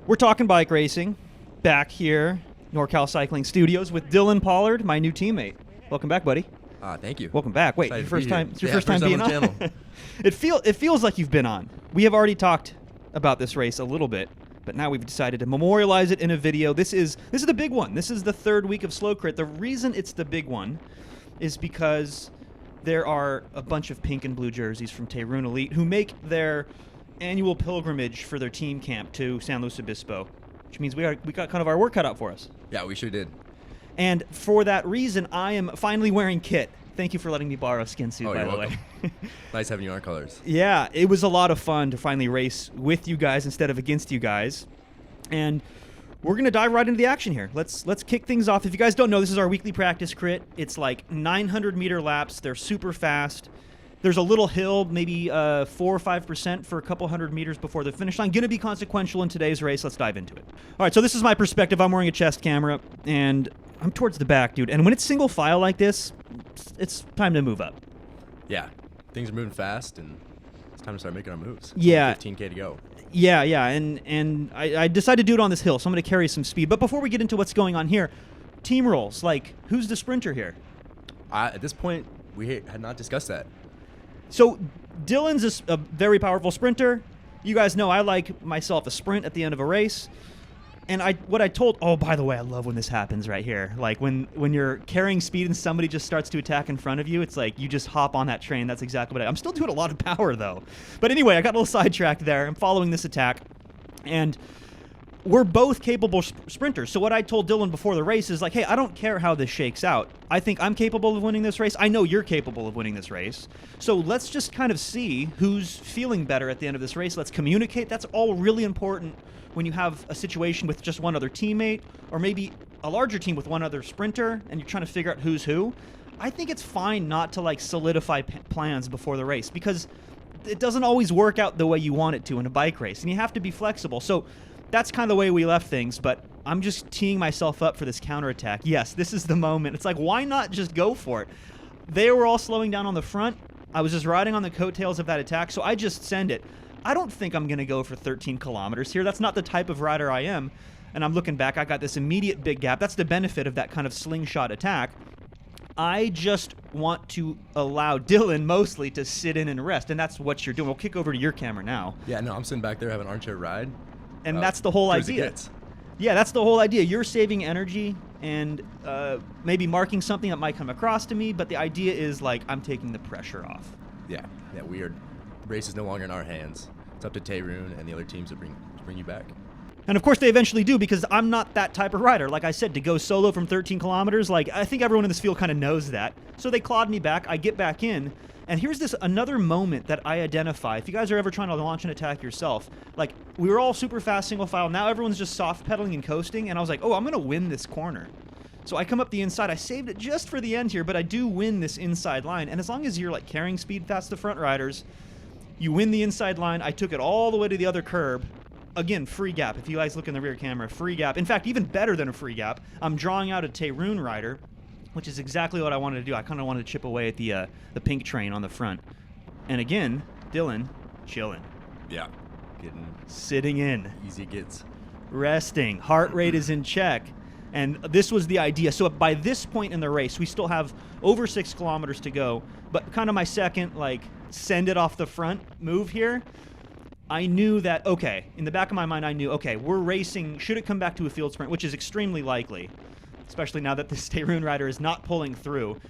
We're talking bike racing back here, NorCal Cycling Studios, with Dylan Pollard, my new teammate. Welcome back, buddy. Thank you. Welcome back. Wait, Excited your first time? It's your first first time being on the on. channel. It feels like you've been on. We have already talked about this race a little bit, but now we've decided to memorialize it in a video. This is the big one. This is the third week of Slow Crit. The reason it's the big one is because there are a bunch of pink and blue jerseys from Tehrun Elite who make their annual pilgrimage for their team camp to San Luis Obispo, which means we got kind of our work cut out for us. Yeah, we sure did. And for that reason, I am finally wearing kit. Thank you for letting me borrow a skin suit, by the way. Nice having you on our colors. Yeah, it was a lot of fun to finally race with you guys instead of against you guys. And we're going to dive right into the action here. Let's kick things off. If you guys don't know, this is our weekly practice crit. It's like 900-meter laps. They're super fast. There's a little hill, maybe 4 or 5% for a couple hundred meters before the finish line. Going to be consequential in today's race. Let's dive into it. All right, so this is my perspective. I'm wearing a chest camera, and I'm towards the back, dude. And when it's single file like this, it's time to move up. Yeah, things are moving fast, and it's time to start making our moves. Yeah. 15K to go. Yeah, and I decided to do it on this hill, so I'm going to carry some speed. But before we get into what's going on here, team roles, like, who's the sprinter here? At this point, we had not discussed that. So Dylan's a very powerful sprinter. You guys know I like myself a sprint at the end of a race. And oh, by the way, I love when this happens right here. Like when you're carrying speed and somebody just starts to attack in front of you, it's like you just hop on that train. That's exactly what I'm still doing a lot of power though. But anyway, I got a little sidetracked there. I'm following this attack. And we're both capable sprinters. So what I told Dylan before the race is like, hey, I don't care how this shakes out. I think I'm capable of winning this race. I know you're capable of winning this race. So let's just kind of see who's feeling better at the end of this race. Let's communicate. That's all really important when you have a situation with just one other teammate, or maybe a larger team with one other sprinter, and you're trying to figure out who's who. I think it's fine not to like solidify plans before the race, because it doesn't always work out the way you want it to in a bike race, and you have to be flexible. So that's kind of the way we left things, but I'm just teeing myself up for this counterattack. Yes, this is the moment. It's like, why not just go for it? They were all slowing down on the front. I was just riding on the coattails of that attack, so I just send it. I don't think I'm going to go for 13 kilometers here. That's not the type of rider I am. And I'm looking back, I got this immediate big gap. That's the benefit of that kind of slingshot attack. I just want to allow Dylan mostly to sit in and rest, and that's what you're doing. We'll kick over to your camera now. Yeah, no, I'm sitting back there having an armchair ride. And that's the whole idea. Yeah, that's the whole idea. You're saving energy and maybe marking something that might come across to me, but the idea is like I'm taking the pressure off. Yeah, weird. The race is no longer in our hands. It's up to Tehrun and the other teams to bring you back. And of course they eventually do, because I'm not that type of rider. Like I said, to go solo from 13 kilometers, like I think everyone in this field kind of knows that. So they clawed me back. I get back in. And here's another moment that I identify. If you guys are ever trying to launch an attack yourself, like we were all super fast single file. Now everyone's just soft pedaling and coasting. And I was like, oh, I'm going to win this corner. So I come up the inside. I saved it just for the end here, but I do win this inside line. And as long as you're like carrying speed past the front riders, you win the inside line. I took it all the way to the other curb. Again, free gap. If you guys look in the rear camera, free gap. In fact, even better than a free gap, I'm drawing out a Tehrun rider, which is exactly what I wanted to do. I kind of wanted to chip away at the pink train on the front. And again, Dylan, chilling. Yeah, sitting in. Easy gets. Resting. Heart rate is in check. And this was the idea. So by this point in the race, we still have over 6 kilometers to go. But kind of my second, like, send it off the front move here, I knew that, okay, in the back of my mind, I knew, okay, we're racing. Should it come back to a field sprint, which is extremely likely, especially now that this Tehrun rider is not pulling through,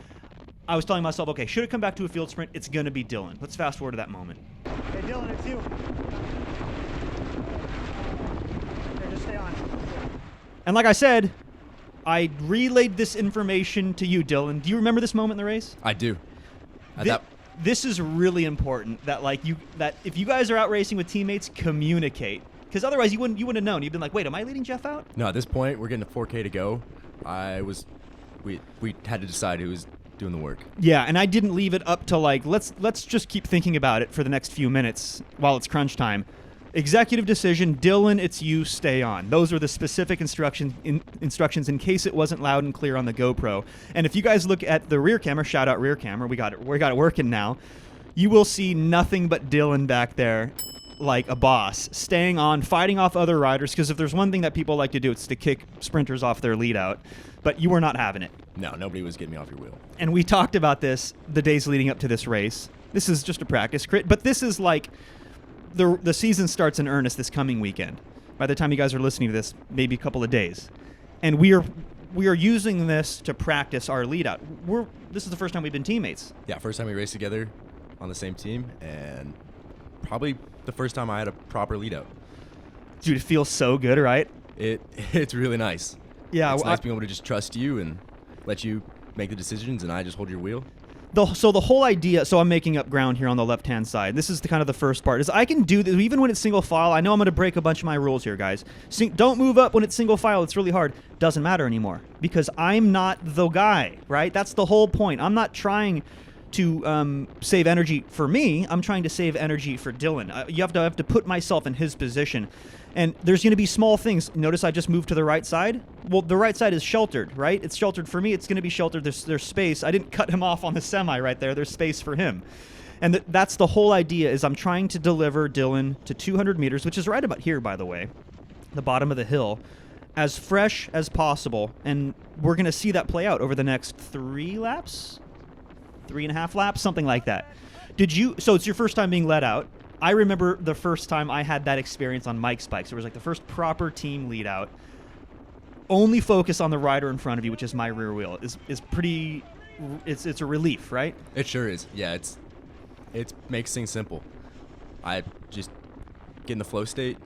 I was telling myself, okay, should it come back to a field sprint, it's going to be Dylan. Let's fast forward to that moment. Hey, Dylan, it's you. Here, just stay on. And like I said, I relayed this information to you, Dylan. Do you remember this moment in the race? I do. This is really important, that if you guys are out racing with teammates, communicate. Because otherwise you wouldn't have known. You'd been like, wait, am I leading Jeff out? No, at this point, we're getting to 4K to go. We had to decide who was doing the work. Yeah, and I didn't leave it up to like, let's just keep thinking about it for the next few minutes while it's crunch time. Executive decision, Dylan, it's you, stay on. Those are the specific instructions in case it wasn't loud and clear on the GoPro. And if you guys look at the rear camera, shout out rear camera, we got it working now. You will see nothing but Dylan back there. like a boss, staying on, fighting off other riders, because if there's one thing that people like to do, it's to kick sprinters off their lead out. But you were not having it. No, nobody was getting me off your wheel. And we talked about this the days leading up to this race. This is just a practice crit, but this is like the season starts in earnest this coming weekend. By the time you guys are listening to this, maybe a couple of days. And we are using this to practice our lead out. This is the first time we've been teammates. Yeah, first time we raced together on the same team, and probably the first time I had a proper lead out. Dude, it feels so good, right? It's really nice. Yeah, it's nice being able to just trust you and let you make the decisions, and I just hold your wheel. So the whole idea, so I'm making up ground here on the left-hand side. This is the first part, is I can do this, even when it's single file. I know I'm going to break a bunch of my rules here, guys. Don't move up when it's single file. It's really hard. Doesn't matter anymore because I'm not the guy, right? That's the whole point. I'm not trying to save energy for me. I'm trying to save energy for Dylan. You have to put myself in his position. And there's going to be small things. Notice I just moved to the right side. Well, the right side is sheltered, right? It's sheltered for me. It's going to be sheltered. There's space. I didn't cut him off on the semi right there. There's space for him. And that's the whole idea, is I'm trying to deliver Dylan to 200 meters, which is right about here, by the way, the bottom of the hill, as fresh as possible. And we're going to see that play out over the next 3 laps, 3.5 laps, something like that. So it's your first time being let out. I remember the first time I had that experience on Mike's bikes. It was like the first proper team lead out. Only focus on the rider in front of you, which is my rear wheel, is pretty. It's a relief, right? It sure is. Yeah, it makes things simple. I just get in the flow state,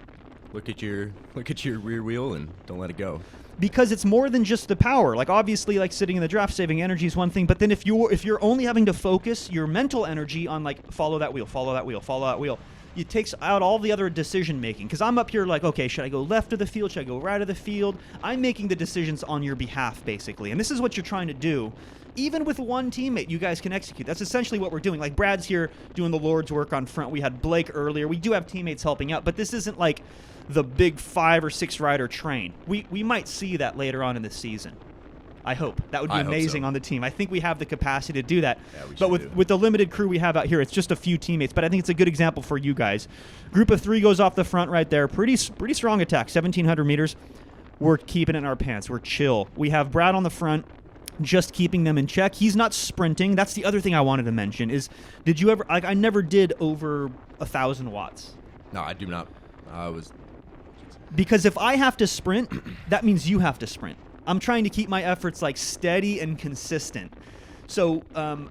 look at your rear wheel, and don't let it go. Because it's more than just the power. Like obviously, like sitting in the draft, saving energy is one thing. But then if you're only having to focus your mental energy on like follow that wheel, follow that wheel, follow that wheel, it takes out all the other decision making. Because I'm up here like, okay, should I go left of the field? Should I go right of the field? I'm making the decisions on your behalf, basically. And this is what you're trying to do. Even with one teammate, you guys can execute. That's essentially what we're doing. Like Brad's here doing the Lord's work on front. We had Blake earlier. We do have teammates helping out, but this isn't like the big 5 or 6 rider train. We might see that later on in the season. I hope. That would be amazing on the team. I think we have the capacity to do that. Yeah, but with the limited crew we have out here, it's just a few teammates. But I think it's a good example for you guys. Group of 3 goes off the front right there. Pretty strong attack, 1,700 meters. We're keeping it in our pants. We're chill. We have Brad on the front, just keeping them in check. He's not sprinting. That's the other thing I wanted to mention is, did you ever, like I never did over 1,000 watts. No, I do not. Because if I have to sprint, that means you have to sprint. I'm trying to keep my efforts like steady and consistent. So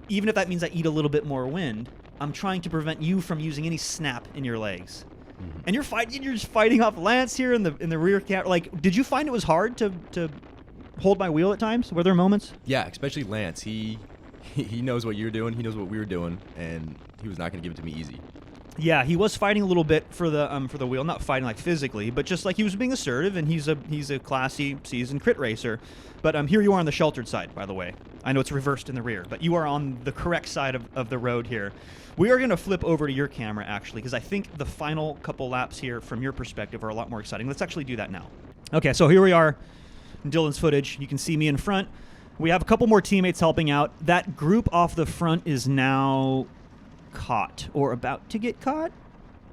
even if that means I eat a little bit more wind, I'm trying to prevent you from using any snap in your legs. Mm-hmm. And you're just fighting off Lance here in the rear cat. Like, did you find it was hard to hold my wheel at times? Were there moments? Yeah, especially Lance. He knows what you're doing. He knows what we were doing, and he was not going to give it to me easy. Yeah, he was fighting a little bit for the wheel, not fighting like physically, but just like he was being assertive, and he's a classy, seasoned crit racer. But here you are on the sheltered side, by the way. I know it's reversed in the rear, but you are on the correct side of the road here. We are going to flip over to your camera, actually, because I think the final couple laps here, from your perspective, are a lot more exciting. Let's actually do that now. Okay, so here we are in Dylan's footage. You can see me in front. We have a couple more teammates helping out. That group off the front is now caught or about to get caught.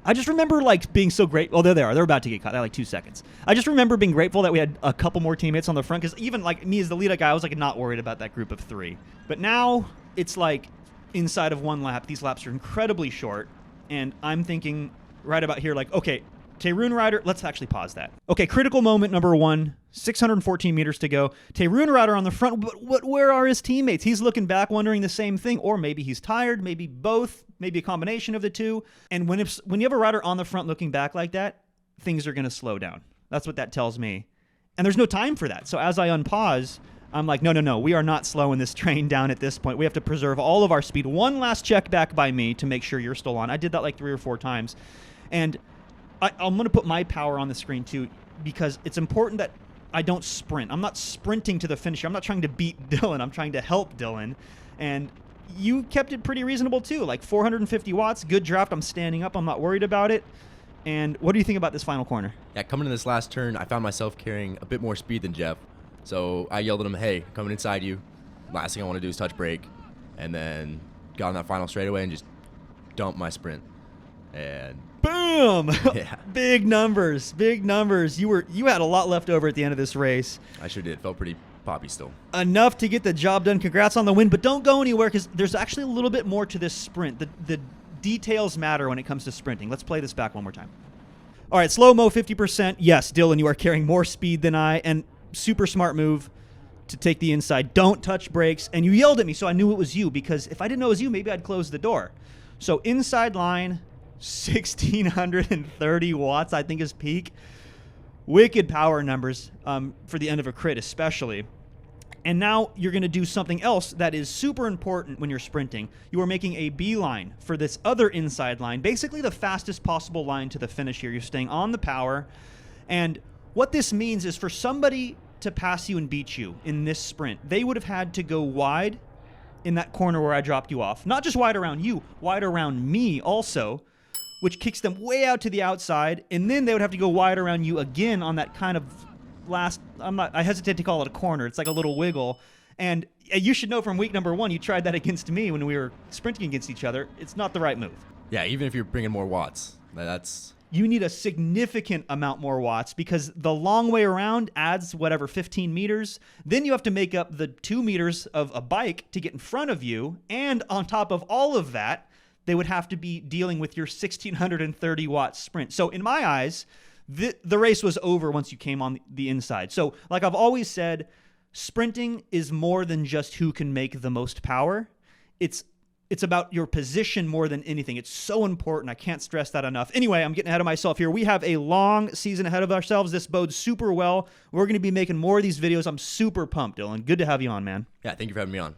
I just remember like being so great. Oh, there they are. They're about to get caught. They're like 2 seconds. I just remember being grateful that we had a couple more teammates on the front, because even like me as the lead guy, I was like not worried about that group of 3. But now it's like inside of 1 lap. These laps are incredibly short, and I'm thinking right about here like, okay, Tehran Rider, let's actually pause that. Okay, critical moment number 1, 614 meters to go. Tehran Rider on the front, but where are his teammates? He's looking back wondering the same thing, or maybe he's tired, maybe both, maybe a combination of the two. And when you have a rider on the front looking back like that, things are going to slow down. That's what that tells me. And there's no time for that. So as I unpause, I'm like, no, we are not slowing this train down at this point. We have to preserve all of our speed. One last check back by me to make sure you're still on. I did that like 3 or 4 times. And I'm going to put my power on the screen too, because it's important that I don't sprint. I'm not sprinting to the finish. I'm not trying to beat Dylan. I'm trying to help Dylan. And you kept it pretty reasonable too, like 450 watts, good draft. I'm standing up. I'm not worried about it. And what do you think about this final corner? Yeah, coming in this last turn, I found myself carrying a bit more speed than Jeff. So I yelled at him, hey, coming inside you. Last thing I want to do is touch brake. And then got on that final straightaway and just dumped my sprint. And boom! Boom! Yeah. Big numbers, big numbers. You had a lot left over at the end of this race. I sure did. Felt pretty poppy still. Enough to get the job done. Congrats on the win, but don't go anywhere because there's actually a little bit more to this sprint. The details matter when it comes to sprinting. Let's play this back one more time. All right, slow-mo 50%. Yes, Dylan, you are carrying more speed than I, and super smart move to take the inside. Don't touch brakes. And you yelled at me, so I knew it was you, because if I didn't know it was you, maybe I'd close the door. So inside line, 1,630 watts, I think is peak. Wicked power numbers for the end of a crit especially. And now you're going to do something else that is super important when you're sprinting. You are making a beeline for this other inside line, basically the fastest possible line to the finish here. You're staying on the power. And what this means is for somebody to pass you and beat you in this sprint, they would have had to go wide in that corner where I dropped you off. Not just wide around you, wide around me also, which kicks them way out to the outside. And then they would have to go wide around you again on that kind of last, I hesitate to call it a corner. It's like a little wiggle. And you should know from week number 1, you tried that against me when we were sprinting against each other. It's not the right move. Yeah, even if you're bringing more watts, that's... You need a significant amount more watts because the long way around adds whatever 15 meters. Then you have to make up the 2 meters of a bike to get in front of you. And on top of all of that, they would have to be dealing with your 1,630 watt sprint. So in my eyes, the race was over once you came on the inside. So like I've always said, sprinting is more than just who can make the most power. It's about your position more than anything. It's so important. I can't stress that enough. Anyway, I'm getting ahead of myself here. We have a long season ahead of ourselves. This bodes super well. We're going to be making more of these videos. I'm super pumped, Dylan. Good to have you on, man. Yeah, thank you for having me on.